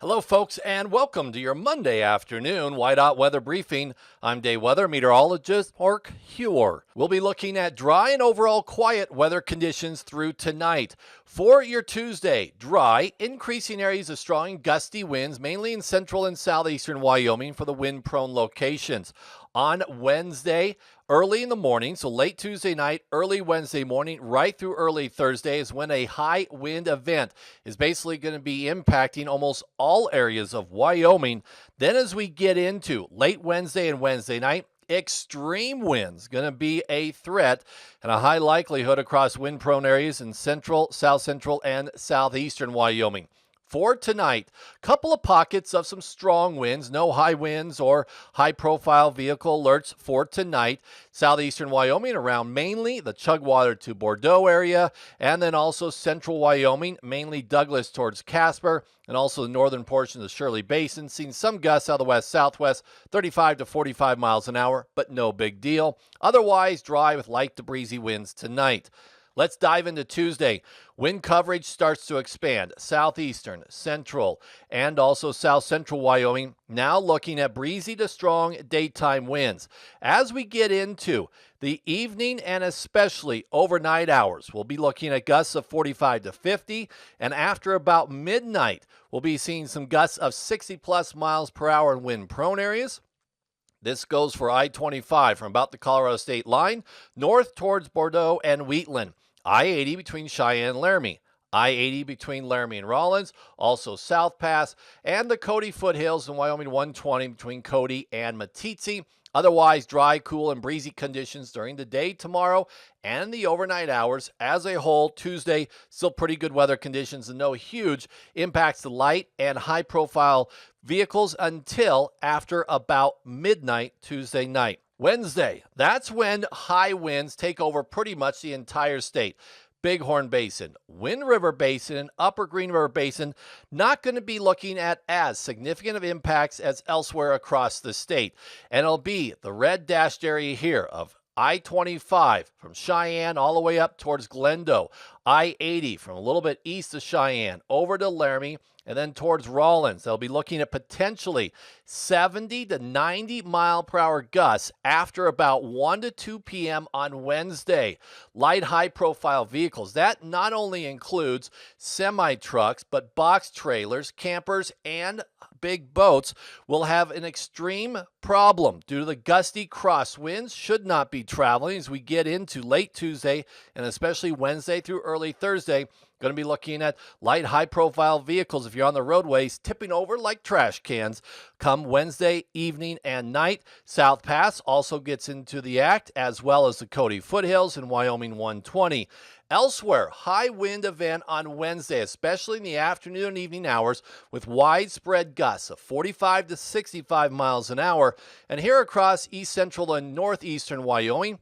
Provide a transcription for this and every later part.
Hello, folks, and welcome to your Monday afternoon WYDOT weather briefing. I'm day weather meteorologist Mark Huer. We'll be looking at dry and overall quiet weather conditions through tonight. For your Tuesday, dry, increasing areas of strong and gusty winds, mainly in central and southeastern Wyoming for the wind-prone locations. On Wednesday, early in the morning, so late Tuesday night, early Wednesday morning, right through early Thursday is when a high wind event is basically going to be impacting almost all areas of Wyoming. Then as we get into late Wednesday and Wednesday night, extreme winds going to be a threat and a high likelihood across wind-prone areas in central, south central, and southeastern Wyoming. For tonight, couple of pockets of some strong winds, no high winds or high-profile vehicle alerts for tonight. Southeastern Wyoming around mainly the Chugwater to Bordeaux area, and then also central Wyoming, mainly Douglas towards Casper, and also the northern portion of the Shirley Basin, seeing some gusts out of the west-southwest, 35 to 45 miles an hour, but no big deal. Otherwise, dry with light to breezy winds tonight. Let's dive into Tuesday. Wind coverage starts to expand. Southeastern, central, and also south central Wyoming. Now looking at breezy to strong daytime winds. As we get into the evening and especially overnight hours, we'll be looking at gusts of 45 to 50. And after about midnight, we'll be seeing some gusts of 60 plus miles per hour in wind-prone areas. This goes for I-25 from about the Colorado state line north towards Bordeaux and Wheatland. I-80 between Cheyenne and Laramie. I-80 between Laramie and Rawlins, also South Pass, and the Cody foothills in Wyoming 120 between Cody and Meeteetse. Otherwise, dry, cool, and breezy conditions during the day tomorrow and the overnight hours. As a whole, Tuesday, still pretty good weather conditions and no huge impacts to light and high-profile vehicles until after about midnight Tuesday night. Wednesday, that's when high winds take over pretty much the entire state. Bighorn Basin, Wind River Basin, and Upper Green River Basin not going to be looking at as significant of impacts as elsewhere across the state. And it'll be the red dashed area here of I-25 from Cheyenne all the way up towards Glendo, I-80 from a little bit east of Cheyenne over to Laramie, and then towards Rawlins. They'll be looking at potentially 70 to 90 mile per hour gusts after about 1 to 2 p.m. on Wednesday. Light high-profile vehicles. That not only includes semi-trucks, but box trailers, campers, and big boats will have an extreme problem due to the gusty crosswinds. Should not be traveling as we get into late Tuesday and especially Wednesday through early Thursday. Going to be looking at light, high-profile vehicles if you're on the roadways tipping over like trash cans come Wednesday evening and night. South Pass also gets into the act, as well as the Cody foothills in Wyoming 120. Elsewhere, high wind event on Wednesday, especially in the afternoon and evening hours, with widespread gusts of 45 to 65 miles an hour. And here across east central and northeastern Wyoming,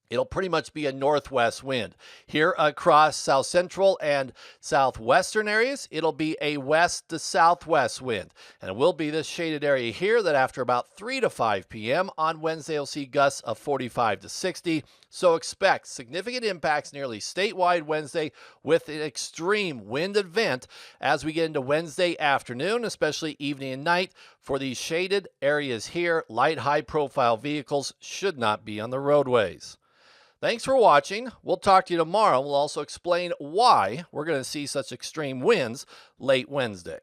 it'll pretty much be a northwest wind. Here across south central and southwestern areas, it'll be a west to southwest wind. And it will be this shaded area here that after about 3 to 5 p.m. on Wednesday, you'll see gusts of 45 to 60. So expect significant impacts nearly statewide Wednesday with an extreme wind event as we get into Wednesday afternoon, especially evening and night. For these shaded areas here, light high-profile vehicles should not be on the roadways. Thanks for watching. We'll talk to you tomorrow. We'll also explain why we're going to see such extreme winds late Wednesday.